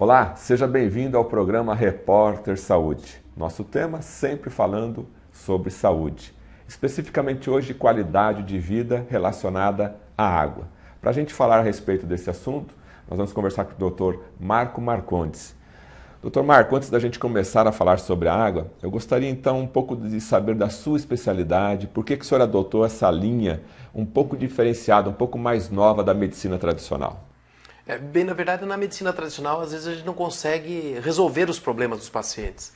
Olá, seja bem-vindo ao programa Repórter Saúde. Nosso tema sempre falando sobre saúde, especificamente hoje qualidade de vida relacionada à água. Para a gente falar a respeito desse assunto, nós vamos conversar com o Dr. Marco Marcondes. Dr. Marco, antes da gente começar a falar sobre a água, eu gostaria então um pouco de saber da sua especialidade, por que o senhor adotou essa linha um pouco diferenciada, um pouco mais nova da medicina tradicional? Bem, na verdade, na medicina tradicional, às vezes a gente não consegue resolver os problemas dos pacientes.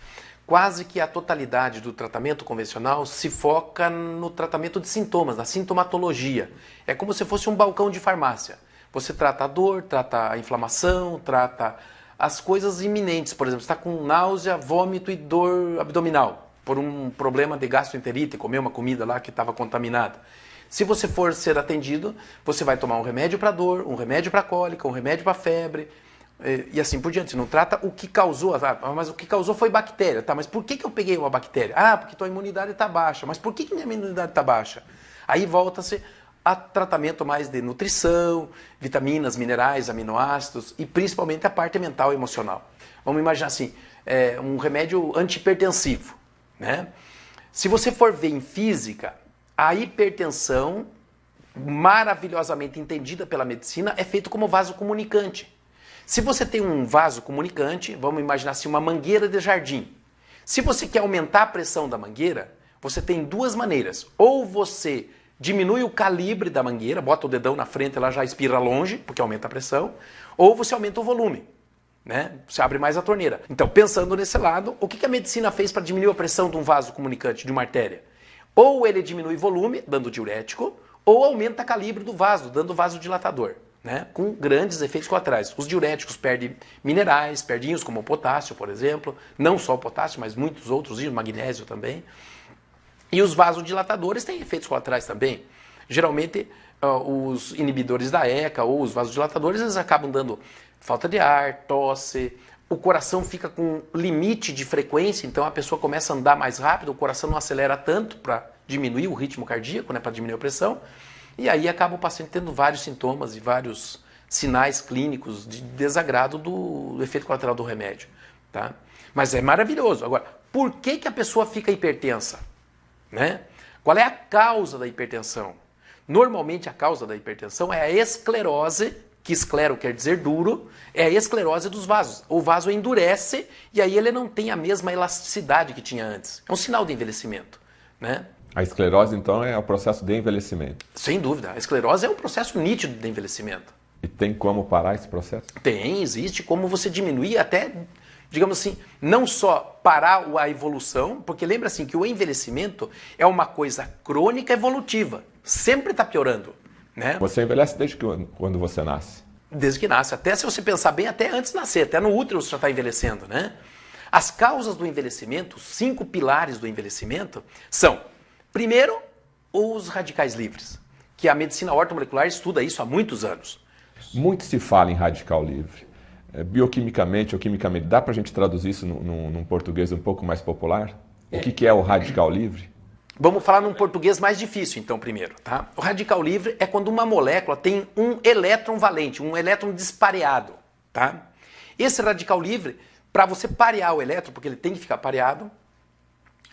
Quase que a totalidade do tratamento convencional se foca no tratamento de sintomas, na sintomatologia. É como se fosse um balcão de farmácia. Você trata a dor, trata a inflamação, trata as coisas iminentes. Por exemplo, você está com náusea, vômito e dor abdominal por um problema de gastroenterite, comer uma comida lá que estava contaminada. Se você for ser atendido, você vai tomar um remédio para dor, um remédio para cólica, um remédio para febre e assim por diante. Você não trata o que causou, mas o que causou foi bactéria. Tá, mas por que eu peguei uma bactéria? Ah, porque tua imunidade está baixa. Mas por que minha imunidade está baixa? Aí volta-se a tratamento mais de nutrição, vitaminas, minerais, aminoácidos e principalmente a parte mental e emocional. Vamos imaginar assim, um remédio antihipertensivo, né? Se você for ver em física, a hipertensão, maravilhosamente entendida pela medicina, é feito como vaso comunicante. Se você tem um vaso comunicante, vamos imaginar assim, uma mangueira de jardim. Se você quer aumentar a pressão da mangueira, você tem duas maneiras. Ou você diminui o calibre da mangueira, bota o dedão na frente, ela já espirra longe, porque aumenta a pressão, ou você aumenta o volume, né? Você abre mais a torneira. Então, pensando nesse lado, o que a medicina fez para diminuir a pressão de um vaso comunicante, de uma artéria? Ou ele diminui volume, dando diurético, ou aumenta o calibre do vaso, dando vasodilatador, né? Com grandes efeitos colaterais. Os diuréticos perdem minerais, perdem íons como o potássio, por exemplo, não só o potássio, mas muitos outros íons, magnésio também. E os vasodilatadores têm efeitos colaterais também. Geralmente, os inibidores da ECA ou os vasodilatadores, eles acabam dando falta de ar, tosse, o coração fica com limite de frequência, então a pessoa começa a andar mais rápido, o coração não acelera tanto para diminuir o ritmo cardíaco, né, para diminuir a pressão, e aí acaba o paciente tendo vários sintomas e vários sinais clínicos de desagrado do efeito colateral do remédio. Tá? Mas é maravilhoso. Agora, por que a pessoa fica hipertensa? Né? Qual é a causa da hipertensão? Normalmente a causa da hipertensão é a esclerose, que esclero quer dizer duro, é a esclerose dos vasos. O vaso endurece e aí ele não tem a mesma elasticidade que tinha antes. É um sinal de envelhecimento, né? A esclerose, então, é o processo de envelhecimento? Sem dúvida. A esclerose é um processo nítido de envelhecimento. E tem como parar esse processo? Tem, existe como você diminuir até, digamos assim, não só parar a evolução, porque lembra assim que o envelhecimento é uma coisa crônica evolutiva. Sempre está piorando. Né? Você envelhece desde quando você nasce? Desde que nasce. Até se você pensar bem, até antes de nascer. Até no útero você já está envelhecendo. Né? As causas do envelhecimento, os 5 pilares do envelhecimento, são, primeiro, os radicais livres, que a medicina ortomolecular estuda isso há muitos anos. Muito se fala em radical livre. Bioquimicamente ou quimicamente, dá para a gente traduzir isso num português um pouco mais popular? O que é o radical livre? Vamos falar num português mais difícil, então, primeiro. Tá? O radical livre é quando uma molécula tem um elétron valente, um elétron dispareado. Tá? Esse radical livre, para você parear o elétron, porque ele tem que ficar pareado...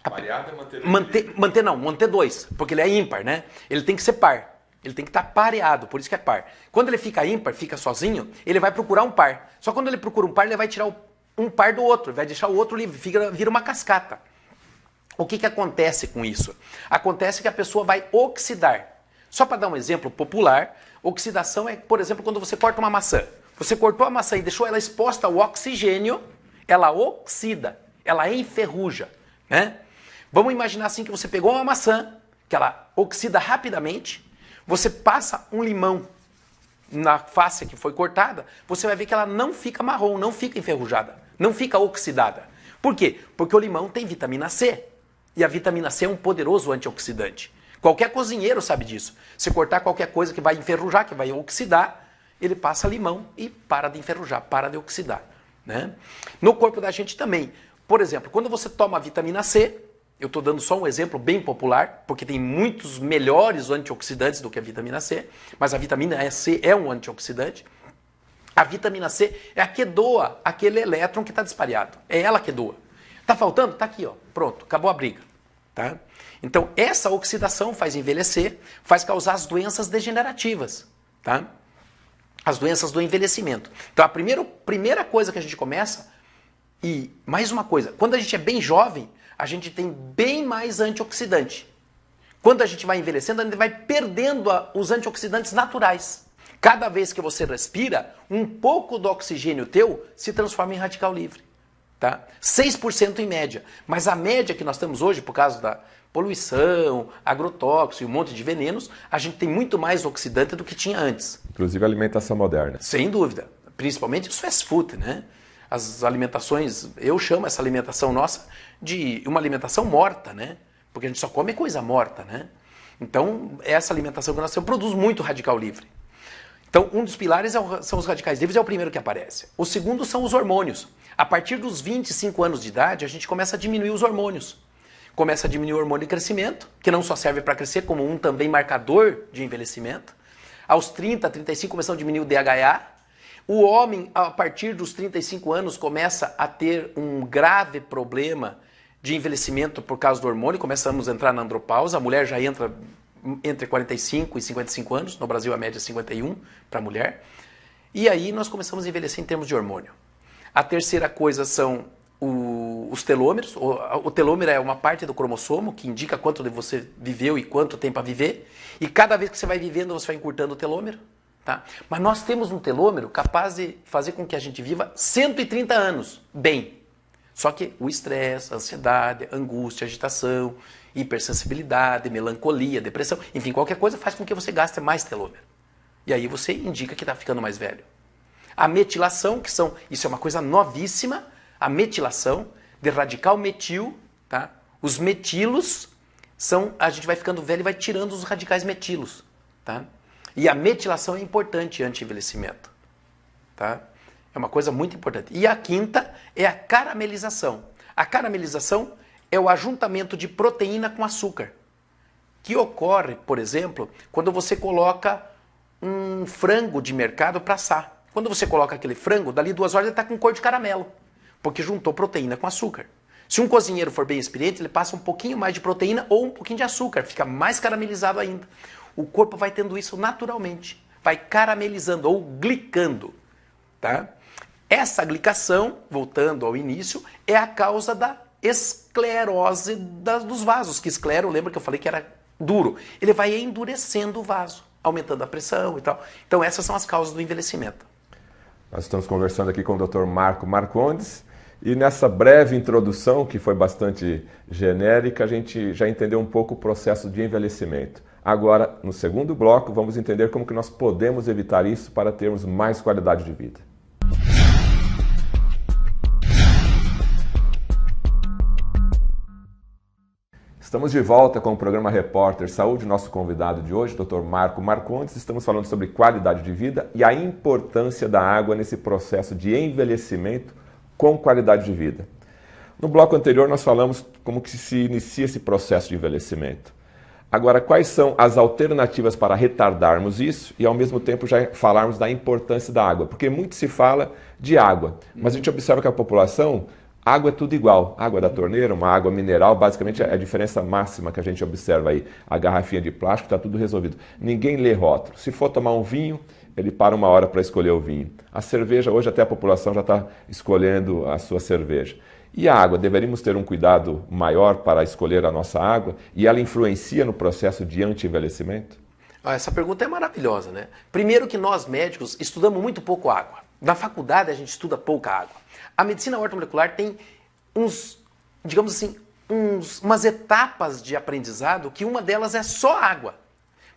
Pareado é manter... Manter 2, porque ele é ímpar, né? Ele tem que ser par. Ele tem que estar pareado, por isso que é par. Quando ele fica ímpar, fica sozinho, ele vai procurar um par. Só quando ele procura um par, ele vai tirar um par do outro, vai deixar o outro livre, vira uma cascata. O que acontece com isso? Acontece que a pessoa vai oxidar. Só para dar um exemplo popular, oxidação é, por exemplo, quando você corta uma maçã. Você cortou a maçã e deixou ela exposta ao oxigênio, ela oxida, ela enferruja. Né? Vamos imaginar assim que você pegou uma maçã, que ela oxida rapidamente, você passa um limão na face que foi cortada, você vai ver que ela não fica marrom, não fica enferrujada, não fica oxidada. Por quê? Porque o limão tem vitamina C. E a vitamina C é um poderoso antioxidante. Qualquer cozinheiro sabe disso. Se cortar qualquer coisa que vai enferrujar, que vai oxidar, ele passa limão e para de enferrujar, para de oxidar. Né? No corpo da gente também. Por exemplo, quando você toma a vitamina C, eu estou dando só um exemplo bem popular, porque tem muitos melhores antioxidantes do que a vitamina C, mas a vitamina C é um antioxidante. A vitamina C é a que doa aquele elétron que está disparado. É ela que doa. Tá faltando? Tá aqui, ó. Pronto, acabou a briga. Tá? Então, essa oxidação faz envelhecer, faz causar as doenças degenerativas. Tá? As doenças do envelhecimento. Então, a primeira coisa que a gente começa, e mais uma coisa, quando a gente é bem jovem, a gente tem bem mais antioxidante. Quando a gente vai envelhecendo, a gente vai perdendo os antioxidantes naturais. Cada vez que você respira, um pouco do oxigênio teu se transforma em radical livre. Tá? 6% em média. Mas a média que nós temos hoje, por causa da poluição, agrotóxico e um monte de venenos, a gente tem muito mais oxidante do que tinha antes. Inclusive a alimentação moderna. Sem dúvida. Principalmente os fast food, né? As alimentações, eu chamo essa alimentação nossa de uma alimentação morta, né? Porque a gente só come coisa morta, né? Então, essa alimentação que nós temos produz muito radical livre. Então, um dos pilares são os radicais livres, é o primeiro que aparece. O segundo são os hormônios. A partir dos 25 anos de idade, a gente começa a diminuir os hormônios. Começa a diminuir o hormônio de crescimento, que não só serve para crescer, como um também marcador de envelhecimento. Aos 30, 35, começam a diminuir o DHA. O homem, a partir dos 35 anos, começa a ter um grave problema de envelhecimento por causa do hormônio. Começamos a entrar na andropausa. A mulher já entra entre 45 e 55 anos. No Brasil, a média é 51 para a mulher. E aí nós começamos a envelhecer em termos de hormônio. A terceira coisa são os telômeros. O telômero é uma parte do cromossomo que indica quanto você viveu e quanto tem para viver. E cada vez que você vai vivendo, você vai encurtando o telômero. Tá? Mas nós temos um telômero capaz de fazer com que a gente viva 130 anos bem. Só que o estresse, a ansiedade, a angústia, a agitação, hipersensibilidade, melancolia, depressão, enfim, qualquer coisa faz com que você gaste mais telômero. E aí você indica que está ficando mais velho. A metilação, isso é uma coisa novíssima, a metilação de radical metil, tá? Os metilos a gente vai ficando velho e vai tirando os radicais metilos, tá? E a metilação é importante anti-envelhecimento, tá? É uma coisa muito importante. E a quinta é a caramelização. A caramelização é o ajuntamento de proteína com açúcar, que ocorre, por exemplo, quando você coloca um frango de mercado para assar. Quando você coloca aquele frango, dali 2 horas ele está com cor de caramelo, porque juntou proteína com açúcar. Se um cozinheiro for bem experiente, ele passa um pouquinho mais de proteína ou um pouquinho de açúcar, fica mais caramelizado ainda. O corpo vai tendo isso naturalmente, vai caramelizando ou glicando, tá? Essa glicação, voltando ao início, é a causa da esclerose dos vasos, que esclero, lembra que eu falei que era duro. Ele vai endurecendo o vaso, aumentando a pressão e tal. Então essas são as causas do envelhecimento. Nós estamos conversando aqui com o Dr. Marco Marcondes e nessa breve introdução, que foi bastante genérica, a gente já entendeu um pouco o processo de envelhecimento. Agora, no segundo bloco, vamos entender como que nós podemos evitar isso para termos mais qualidade de vida. Estamos de volta com o programa Repórter Saúde. Nosso convidado de hoje, Dr. Marco Marcondes. Estamos falando sobre qualidade de vida e a importância da água nesse processo de envelhecimento com qualidade de vida. No bloco anterior, nós falamos como que se inicia esse processo de envelhecimento. Agora, quais são as alternativas para retardarmos isso e, ao mesmo tempo, já falarmos da importância da água? Porque muito se fala de água, mas a gente observa que a população... Água é tudo igual. Água da torneira, uma água mineral, basicamente é a diferença máxima que a gente observa aí. A garrafinha de plástico, está tudo resolvido. Ninguém lê rótulo. Se for tomar um vinho, ele para 1 hora para escolher o vinho. A cerveja, hoje até a população já está escolhendo a sua cerveja. E a água? Deveríamos ter um cuidado maior para escolher a nossa água? E ela influencia no processo de anti-envelhecimento? Essa pergunta é maravilhosa, né? Primeiro que nós médicos estudamos muito pouco água. Na faculdade a gente estuda pouca água. A medicina ortomolecular tem digamos assim, umas etapas de aprendizado que uma delas é só água.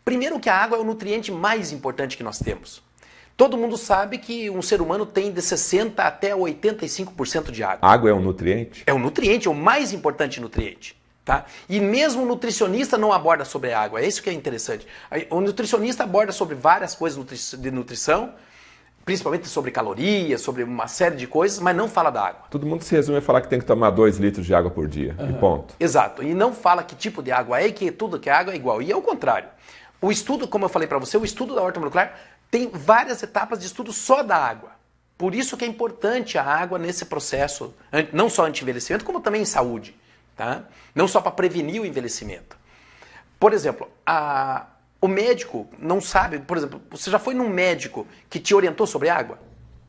Primeiro que a água é o nutriente mais importante que nós temos. Todo mundo sabe que um ser humano tem de 60% até 85% de água. Água é um nutriente? É um nutriente, é o mais importante nutriente. Tá? E mesmo o nutricionista não aborda sobre a água, é isso que é interessante. O nutricionista aborda sobre várias coisas de nutrição, principalmente sobre calorias, sobre uma série de coisas, mas não fala da água. Todo mundo se resume a falar que tem que tomar 2 litros de água por dia, e ponto. Exato, e não fala que tipo de água é e que tudo que é água é igual. E é o contrário. O estudo, como eu falei para você, o estudo da ortomolecular tem várias etapas de estudo só da água. Por isso que é importante a água nesse processo, não só anti-envelhecimento, como também em saúde. Tá? Não só para prevenir o envelhecimento. Por exemplo, o médico não sabe, por exemplo, você já foi num médico que te orientou sobre água?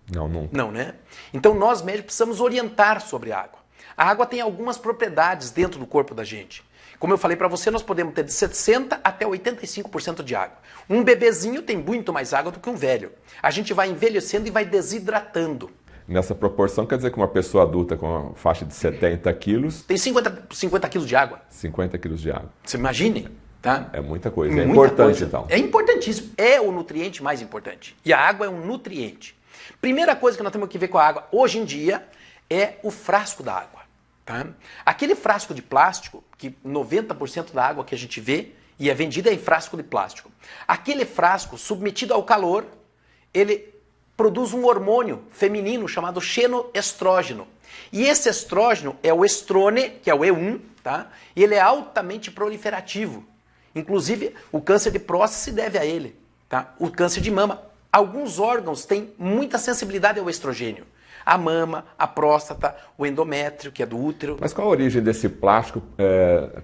Não, nunca. Não, né? Então nós médicos precisamos orientar sobre água. A água tem algumas propriedades dentro do corpo da gente. Como eu falei para você, nós podemos ter de 60% até 85% de água. Um bebezinho tem muito mais água do que um velho. A gente vai envelhecendo e vai desidratando. Nessa proporção, quer dizer que uma pessoa adulta com uma faixa de 70 quilos... Tem 50 quilos de água. 50 quilos de água. Você imagine, tá? É muita coisa. É importante, então. É importantíssimo. É o nutriente mais importante. E a água é um nutriente. Primeira coisa que nós temos que ver com a água, hoje em dia, é o frasco da água. Tá? Aquele frasco de plástico, que 90% da água que a gente vê e é vendida é em frasco de plástico. Aquele frasco, submetido ao calor, ele produz um hormônio feminino chamado xenoestrógeno. E esse estrógeno é o estrone, que é o E1, tá? E ele é altamente proliferativo. Inclusive, o câncer de próstata se deve a ele, tá? O câncer de mama. Alguns órgãos têm muita sensibilidade ao estrogênio. A mama, a próstata, o endométrio, que é do útero. Mas qual a origem desse plástico,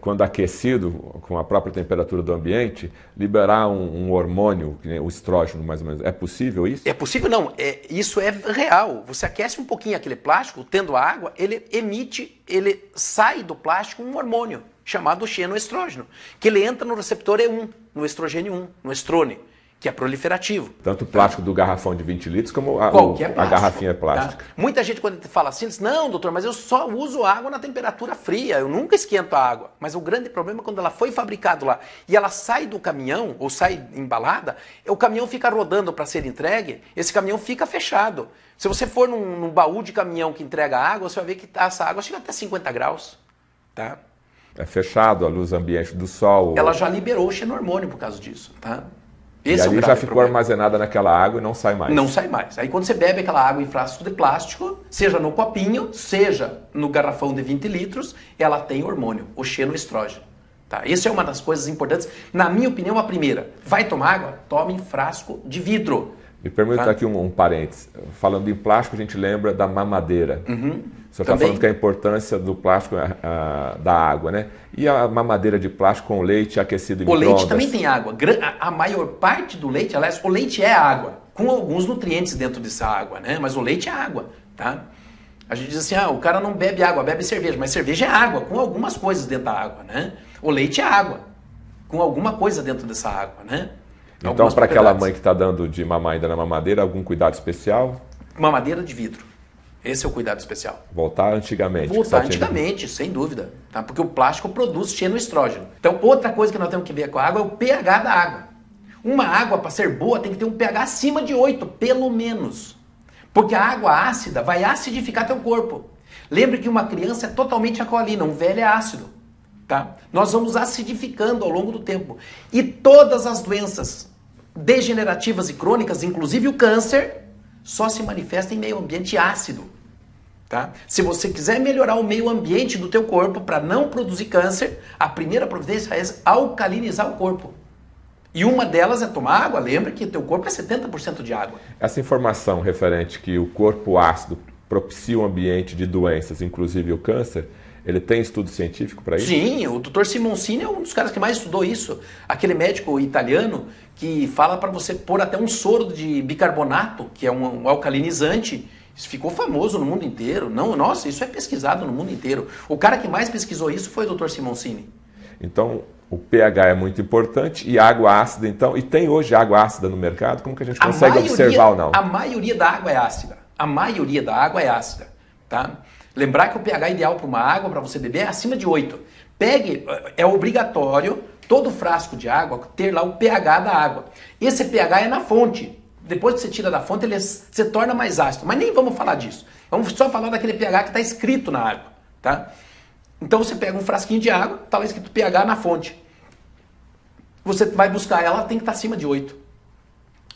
quando aquecido, com a própria temperatura do ambiente, liberar um hormônio, o estrógeno mais ou menos? É possível isso? É possível não, isso é real. Você aquece um pouquinho aquele plástico, tendo água, ele sai do plástico um hormônio, chamado xenoestrógeno, que ele entra no receptor E1, no estrogênio 1, no estrone, que é proliferativo. Tanto o plástico do garrafão de 20 litros como a garrafinha plástica. Tá? Muita gente quando fala assim, diz, não, doutor, mas eu só uso água na temperatura fria, eu nunca esquento a água. Mas o grande problema é quando ela foi fabricada lá e ela sai do caminhão, ou sai embalada, o caminhão fica rodando para ser entregue, esse caminhão fica fechado. Se você for num baú de caminhão que entrega água, você vai ver que essa água chega até 50 graus. Tá? É fechado, a luz ambiente do sol. Ela já liberou o xenormônio por causa disso. Tá? Esse e ali já ficou armazenada naquela água e não sai mais. Não sai mais. Aí quando você bebe aquela água em frasco de plástico, seja no copinho, seja no garrafão de 20 litros, ela tem hormônio, o xenoestrógeno. Tá? Essa é uma das coisas importantes. Na minha opinião, a primeira, vai tomar água? Tome em frasco de vidro. Me permita aqui um parênteses. Falando em plástico, a gente lembra da mamadeira. Uhum. O senhor está falando que a importância do plástico da água, né? E a mamadeira de plástico com leite aquecido em micro-ondas? O leite também tem água. A maior parte do leite, aliás, o leite é água, com alguns nutrientes dentro dessa água, né? Mas o leite é água, tá? A gente diz assim, o cara não bebe água, bebe cerveja, mas cerveja é água, com algumas coisas dentro da água, né? O leite é água, com alguma coisa dentro dessa água, né? Então, para aquela mãe que está dando de mamar ainda na mamadeira, algum cuidado especial? Mamadeira de vidro. Esse é o cuidado especial. Voltar antigamente. Voltar antigamente, sem dúvida. Tá? Porque o plástico produz xenoestrógeno. Então, outra coisa que nós temos que ver com a água é o pH da água. Uma água, para ser boa, tem que ter um pH acima de 8, pelo menos. Porque a água ácida vai acidificar teu corpo. Lembre que uma criança é totalmente alcalina, um velho é ácido. Tá? Nós vamos acidificando ao longo do tempo. E todas as doenças degenerativas e crônicas, inclusive o câncer, só se manifesta em meio ambiente ácido. Tá? Se você quiser melhorar o meio ambiente do teu corpo para não produzir câncer, a primeira providência é alcalinizar o corpo. E uma delas é tomar água. Lembra que teu corpo é 70% de água. Essa informação referente que o corpo ácido propicia um ambiente de doenças, inclusive o câncer, ele tem estudo científico para isso? Sim, o Dr. Simoncini é um dos caras que mais estudou isso. Aquele médico italiano que fala para você pôr até um soro de bicarbonato, que é um alcalinizante. Isso ficou famoso no mundo inteiro. Não, nossa, isso é pesquisado no mundo inteiro. O cara que mais pesquisou isso foi o Dr. Simoncini. Então, o pH é muito importante e água ácida, então. E tem hoje água ácida no mercado? Como que a gente consegue observar ou não? A maioria da água é ácida. A maioria da água é ácida. Tá? Lembrar que o pH ideal para uma água, para você beber, é acima de 8. É obrigatório, todo frasco de água, ter lá o pH da água. Esse pH é na fonte. Depois que você tira da fonte, ele se torna mais ácido. Mas nem vamos falar disso. Vamos só falar daquele pH que está escrito na água. Tá? Então você pega um frasquinho de água, está lá escrito pH na fonte. Você vai buscar ela, tem que estar acima de 8.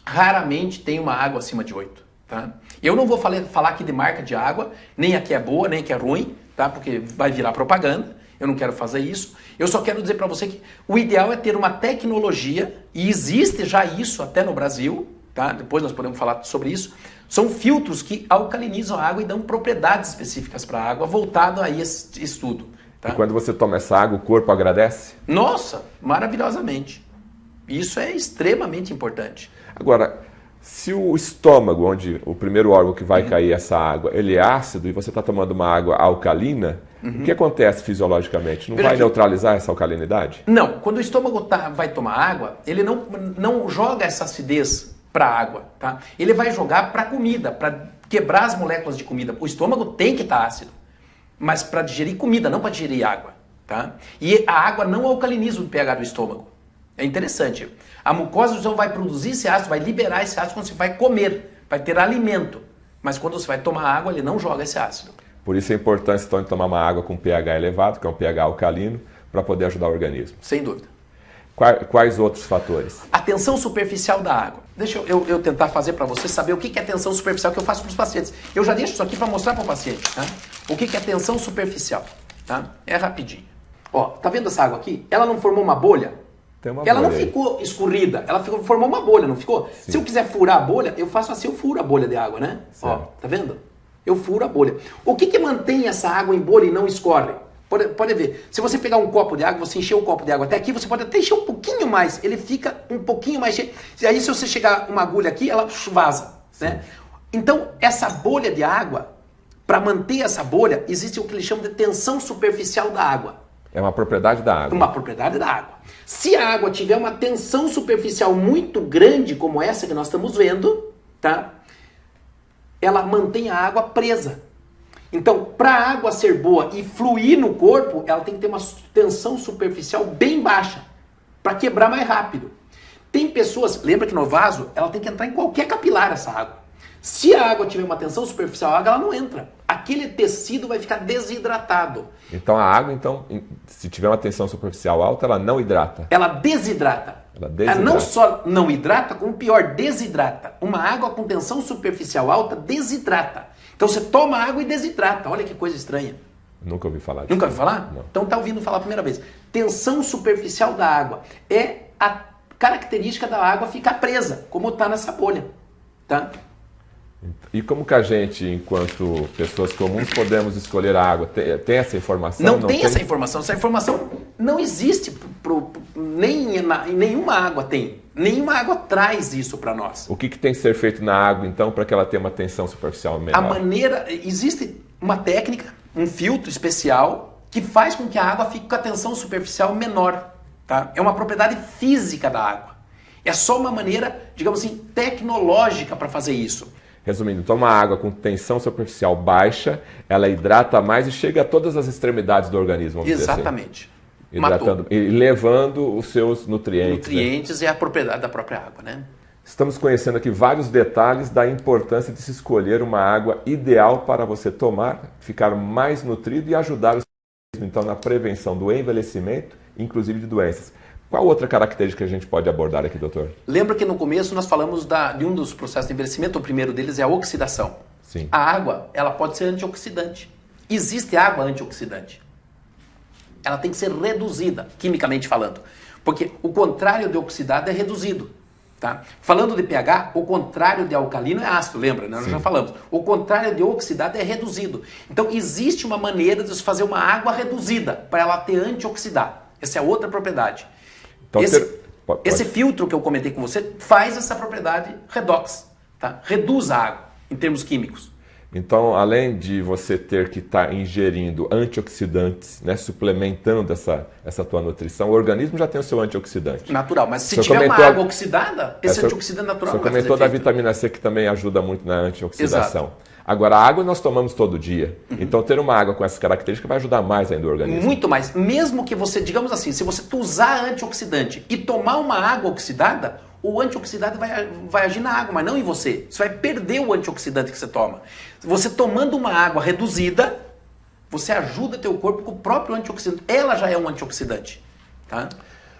Raramente tem uma água acima de 8. Tá? Eu não vou falar aqui de marca de água, nem a que é boa, nem a que é ruim, tá? Porque vai virar propaganda, eu não quero fazer isso. Eu só quero dizer para você que o ideal é ter uma tecnologia, e existe já isso até no Brasil, tá? Depois nós podemos falar sobre isso. São filtros que alcalinizam a água e dão propriedades específicas para a água, voltado a esse estudo. Tá? E quando você toma essa água, o corpo agradece? Nossa, maravilhosamente. Isso é extremamente importante. Agora, se o estômago, onde o primeiro órgão que vai cair essa água, ele é ácido e você está tomando uma água alcalina, o que acontece fisiologicamente? Não vai neutralizar essa alcalinidade? Não, quando o estômago vai tomar água, ele não joga essa acidez para a água, tá? Ele vai jogar para a comida, para quebrar as moléculas de comida. O estômago tem que estar ácido, mas para digerir comida, não para digerir água, tá? E a água não alcaliniza o pH do estômago. É interessante. A mucosa do estômago vai produzir esse ácido, vai liberar esse ácido quando você vai comer, vai ter alimento. Mas quando você vai tomar água, ele não joga esse ácido. Por isso a importância então de tomar uma água com pH elevado, que é um pH alcalino, para poder ajudar o organismo. Sem dúvida. Quais outros fatores? A tensão superficial da água. Deixa eu tentar fazer para você saber o que é tensão superficial que eu faço para os pacientes. Eu já deixo isso aqui para mostrar para o paciente. Tá? O que é tensão superficial? Tá? É rapidinho. Ó, tá vendo essa água aqui? Ela não formou uma bolha? Ela não ficou escorrida, ela formou uma bolha, não ficou? Sim. Se eu quiser furar a bolha, eu faço assim, eu furo a bolha de água, né? Ó, tá vendo? Eu furo a bolha. O que mantém essa água em bolha e não escorre? Pode ver, se você pegar um copo de água, você encher o copo de água até aqui, você pode até encher um pouquinho mais, ele fica um pouquinho mais cheio. Aí se você chegar uma agulha aqui, ela vaza, né? Então, essa bolha de água, para manter essa bolha, existe o que eles chamam de tensão superficial da água. É uma propriedade da água. Uma propriedade da água. Se a água tiver uma tensão superficial muito grande, como essa que nós estamos vendo, tá? Ela mantém a água presa. Então, para a água ser boa e fluir no corpo, ela tem que ter uma tensão superficial bem baixa, para quebrar mais rápido. Tem pessoas, lembra que no vaso, ela tem que entrar em qualquer capilar essa água. Se a água tiver uma tensão superficial, a água ela não entra. Aquele tecido vai ficar desidratado. Então a água, se tiver uma tensão superficial alta, ela não hidrata? Ela desidrata. Ela não só não hidrata, como pior, desidrata. Uma água com tensão superficial alta desidrata. Então você toma água e desidrata. Olha que coisa estranha. Nunca ouvi falar disso. Nunca ouviu falar? Não. Então tá ouvindo falar a primeira vez. Tensão superficial da água. É a característica da água ficar presa, como está nessa bolha. Tá? E como que a gente, enquanto pessoas comuns, podemos escolher a água? Tem essa informação? Não tem essa informação. Essa informação não existe. Nem em nenhuma água tem. Nenhuma água traz isso para nós. O que tem que ser feito na água, então, para que ela tenha uma tensão superficial menor? Existe uma técnica, um filtro especial, que faz com que a água fique com a tensão superficial menor. Tá? É uma propriedade física da água. É só uma maneira, digamos assim, tecnológica para fazer isso. Resumindo, então uma água com tensão superficial baixa, ela hidrata mais e chega a todas as extremidades do organismo. Exatamente. Assim. Hidratando e levando os seus nutrientes. Nutrientes é a propriedade da própria água, né? Estamos conhecendo aqui vários detalhes da importância de se escolher uma água ideal para você tomar, ficar mais nutrido e ajudar o organismo, então, na prevenção do envelhecimento, inclusive de doenças. Qual outra característica a gente pode abordar aqui, doutor? Lembra que no começo nós falamos de um dos processos de envelhecimento, o primeiro deles é a oxidação. Sim. A água, ela pode ser antioxidante. Existe água antioxidante. Ela tem que ser reduzida, quimicamente falando. Porque o contrário de oxidado é reduzido. Tá? Falando de pH, o contrário de alcalino é ácido, lembra? Nós já falamos. O contrário de oxidado é reduzido. Então existe uma maneira de se fazer uma água reduzida para ela ter antioxidar. Essa é outra propriedade. Então, esse filtro que eu comentei com você faz essa propriedade redox, tá? Reduz a água em termos químicos. Então, além de você ter que estar ingerindo antioxidantes, né, suplementando essa tua nutrição, o organismo já tem o seu antioxidante. Natural, mas se tiver uma água oxidada, esse antioxidante natural não vai fazer efeito. Você comentou da vitamina C que também ajuda muito na antioxidação. Exato. Agora, a água nós tomamos todo dia. Então, ter uma água com essas características vai ajudar mais ainda o organismo. Muito mais. Mesmo que você, digamos assim, se você usar antioxidante e tomar uma água oxidada, o antioxidante vai agir na água, mas não em você. Você vai perder o antioxidante que você toma. Você tomando uma água reduzida, você ajuda teu corpo com o próprio antioxidante. Ela já é um antioxidante. Tá?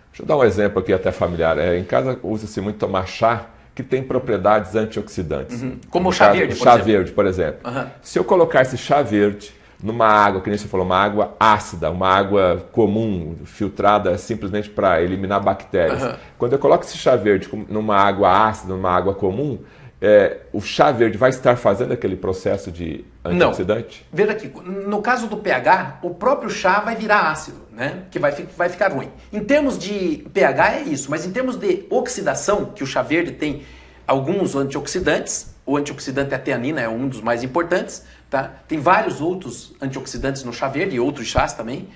Deixa eu dar um exemplo aqui até familiar. Em casa usa-se muito tomar chá, que tem propriedades antioxidantes. Como o chá verde, por exemplo. Chá verde, por exemplo. Se eu colocar esse chá verde numa água, que nem você falou, uma água ácida, uma água comum, filtrada simplesmente para eliminar bactérias. Quando eu coloco esse chá verde numa água ácida, numa água comum, o chá verde vai estar fazendo aquele processo de antioxidante? Não. Veja aqui, no caso do pH, o próprio chá vai virar ácido, né? Que vai ficar ruim. Em termos de pH é isso, mas em termos de oxidação, que o chá verde tem alguns antioxidantes, o antioxidante a teanina é um dos mais importantes, tá? Tem vários outros antioxidantes no chá verde e outros chás também,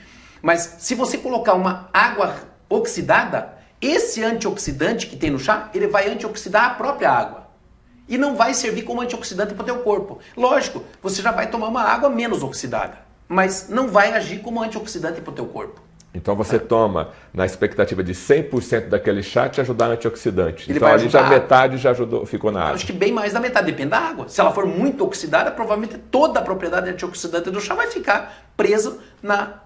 mas se você colocar uma água oxidada, esse antioxidante que tem no chá, ele vai antioxidar a própria água. E não vai servir como antioxidante para o teu corpo. Lógico, você já vai tomar uma água menos oxidada, mas não vai agir como antioxidante para o teu corpo. Então você toma na expectativa de 100% daquele chá te ajudar no antioxidante. Ele então vai ali já ajudar. metade já ajudou, ficou na água. Acho que bem mais da metade, depende da água. Se ela for muito oxidada, provavelmente toda a propriedade antioxidante do chá vai ficar preso na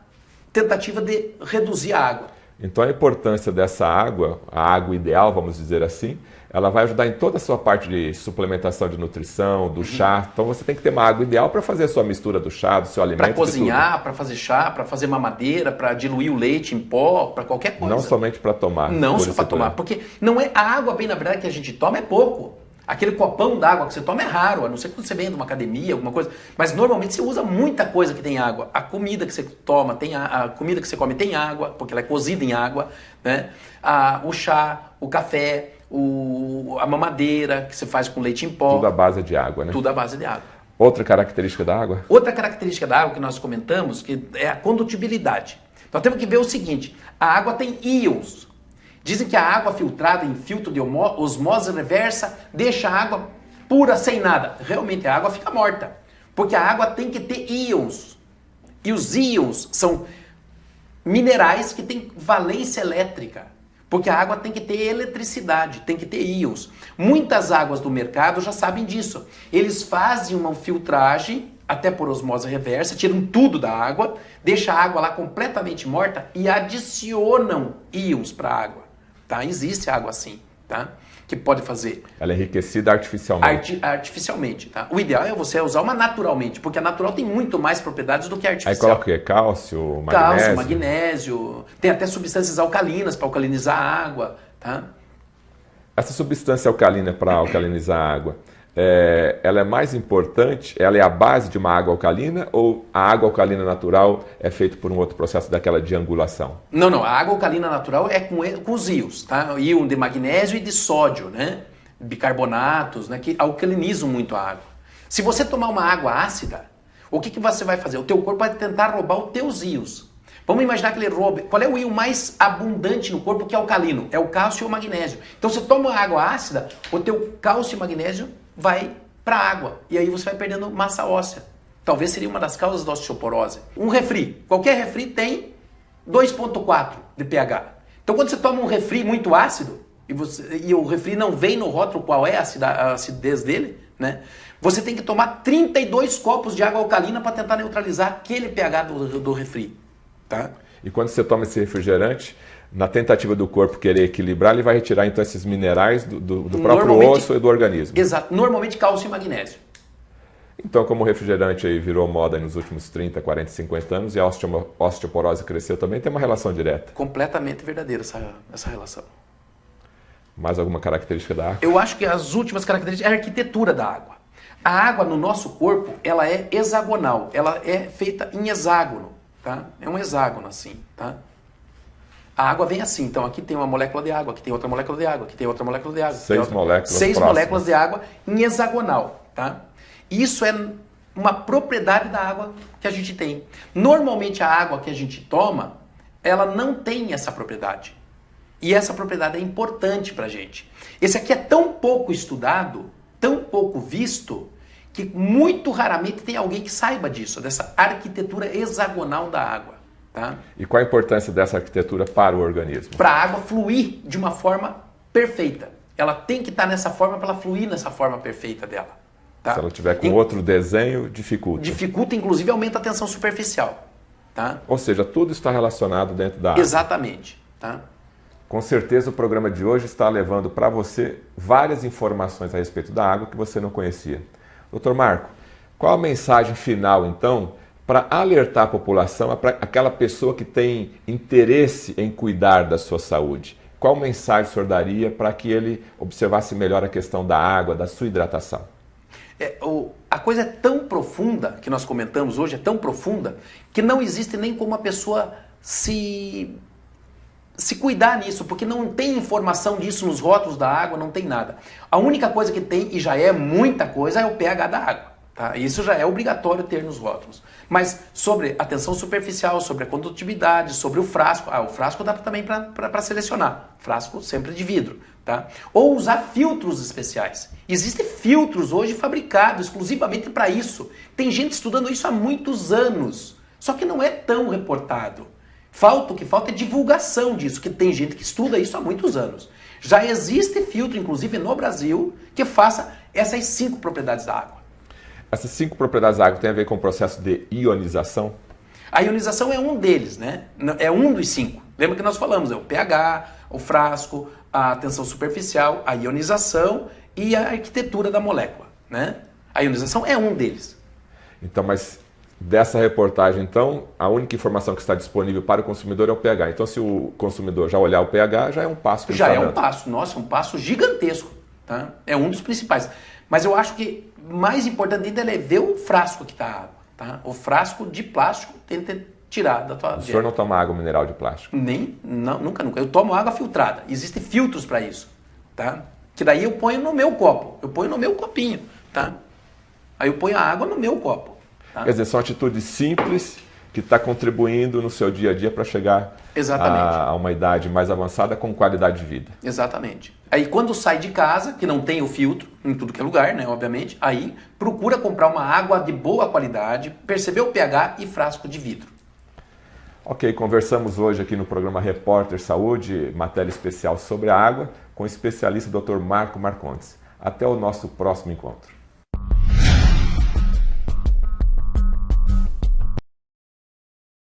tentativa de reduzir a água. Então a importância dessa água, a água ideal, vamos dizer assim, ela vai ajudar em toda a sua parte de suplementação de nutrição, do chá. Então você tem que ter uma água ideal para fazer a sua mistura do chá, do seu alimento. Para cozinhar, para fazer chá, para fazer mamadeira, para diluir o leite em pó, para qualquer coisa. Não somente para tomar. Não só para tomar, porque não é a água, bem na verdade, que a gente toma é pouco. Aquele copão d'água que você toma é raro, a não ser que você venha de uma academia, alguma coisa. Mas normalmente você usa muita coisa que tem água. A comida que você toma, a comida que você come tem água, porque ela é cozida em água, né? O chá, o café, a mamadeira que você faz com leite em pó. Tudo à base de água, né? Tudo à base de água. Outra característica da água? Outra característica da água que nós comentamos que é a condutibilidade. Nós temos que ver o seguinte, a água tem íons. Dizem que a água filtrada em filtro de osmose reversa deixa a água pura, sem nada. Realmente, a água fica morta. Porque a água tem que ter íons. E os íons são minerais que têm valência elétrica. Porque a água tem que ter eletricidade, tem que ter íons. Muitas águas do mercado já sabem disso. Eles fazem uma filtragem, até por osmose reversa, tiram tudo da água, deixam a água lá completamente morta e adicionam íons para a água. Tá? Existe água assim, tá? Que pode fazer. Ela é enriquecida artificialmente. Artificialmente, tá? O ideal é você usar uma naturalmente, porque a natural tem muito mais propriedades do que a artificial. Aí coloca o quê? Cálcio, magnésio? Cálcio, magnésio, tem até substâncias alcalinas para alcalinizar a água, tá? Essa substância alcalina para alcalinizar a água, ela é mais importante, ela é a base de uma água alcalina ou a água alcalina natural é feita por um outro processo daquela de angulação? Não, a água alcalina natural é com os íons, tá? Íon de magnésio e de sódio, né? Bicarbonatos, né? Que alcalinizam muito a água. Se você tomar uma água ácida, o que você vai fazer? O teu corpo vai tentar roubar os teus íons. Vamos imaginar que ele roube. Qual é o íon mais abundante no corpo que é alcalino? É o cálcio e o magnésio. Então você toma água ácida, o teu cálcio e magnésio vai para a água. E aí você vai perdendo massa óssea. Talvez seria uma das causas da osteoporose. Um refri. Qualquer refri tem 2,4 de pH. Então quando você toma um refri muito ácido, e o refri não vem no rótulo qual é a acidez dele, né? Você tem que tomar 32 copos de água alcalina para tentar neutralizar aquele pH do refri. Tá? E quando você toma esse refrigerante, na tentativa do corpo querer equilibrar, ele vai retirar então esses minerais do próprio osso e do organismo. Exato, normalmente cálcio e magnésio. Então, como o refrigerante aí virou moda nos últimos 30, 40, 50 anos e a osteoporose cresceu também, tem uma relação direta. Completamente verdadeira essa relação. Mais alguma característica da água? Eu acho que as últimas características é a arquitetura da água. A água no nosso corpo, ela é hexagonal, ela é feita em hexágono. Tá? É um hexágono assim, tá? A água vem assim, então aqui tem uma molécula de água, aqui tem outra molécula de água, aqui tem outra molécula de água. Seis moléculas de água em hexagonal, tá? Isso é uma propriedade da água que a gente tem. Normalmente a água que a gente toma, ela não tem essa propriedade. E essa propriedade é importante pra gente. Esse aqui é tão pouco estudado, tão pouco visto, que muito raramente tem alguém que saiba disso, dessa arquitetura hexagonal da água. Tá? E qual a importância dessa arquitetura para o organismo? Para a água fluir de uma forma perfeita. Ela tem que estar nessa forma para ela fluir nessa forma perfeita dela. Tá? Se ela tiver com outro desenho, dificulta. Dificulta, inclusive aumenta a tensão superficial. Tá? Ou seja, tudo está relacionado dentro da água. Exatamente. Tá? Com certeza o programa de hoje está levando para você várias informações a respeito da água que você não conhecia. Dr. Marco, qual a mensagem final, então, para alertar a população, para aquela pessoa que tem interesse em cuidar da sua saúde? Qual mensagem o senhor daria para que ele observasse melhor a questão da água, da sua hidratação? A coisa é tão profunda, que nós comentamos hoje, é tão profunda, que não existe nem como a pessoa se cuidar nisso, porque não tem informação disso nos rótulos da água, não tem nada. A única coisa que tem, e já é muita coisa, é o pH da água. Tá? Isso já é obrigatório ter nos rótulos. Mas sobre a tensão superficial, sobre a condutividade, sobre o frasco. O frasco dá também para selecionar. Frasco sempre de vidro. Tá? Ou usar filtros especiais. Existem filtros hoje fabricados exclusivamente para isso. Tem gente estudando isso há muitos anos. Só que não é tão reportado. O que falta é divulgação disso, que tem gente que estuda isso há muitos anos. Já existe filtro, inclusive no Brasil, que faça essas 5 propriedades da água. Essas 5 propriedades da água têm a ver com o processo de ionização? A ionização é um deles, né? É um dos 5. Lembra que nós falamos, é o pH, o frasco, a tensão superficial, a ionização e a arquitetura da molécula, né? A ionização é um deles. Então, mas dessa reportagem, então, a única informação que está disponível para o consumidor é o pH. Então, se o consumidor já olhar o pH, já é um passo que ele está dando. Já é um passo, nossa, um passo gigantesco, tá? É um dos principais. Mas eu acho que mais importante ainda é ver o frasco que está a água, tá? O frasco de plástico tenta tirar da tua... O senhor não toma água mineral de plástico? Nunca. Eu tomo água filtrada. Existem filtros para isso, tá? Que daí eu ponho no meu copo. Eu ponho no meu copinho, tá? Aí eu ponho a água no meu copo. Tá? Quer dizer, são atitudes simples que está contribuindo no seu dia a dia para chegar a uma idade mais avançada com qualidade de vida. Exatamente. Aí quando sai de casa, que não tem o filtro, em tudo que é lugar, né, obviamente, aí procura comprar uma água de boa qualidade, perceber o pH e frasco de vidro. Ok, conversamos hoje aqui no programa Repórter Saúde, matéria especial sobre a água, com o especialista Dr. Marco Marcondes. Até o nosso próximo encontro.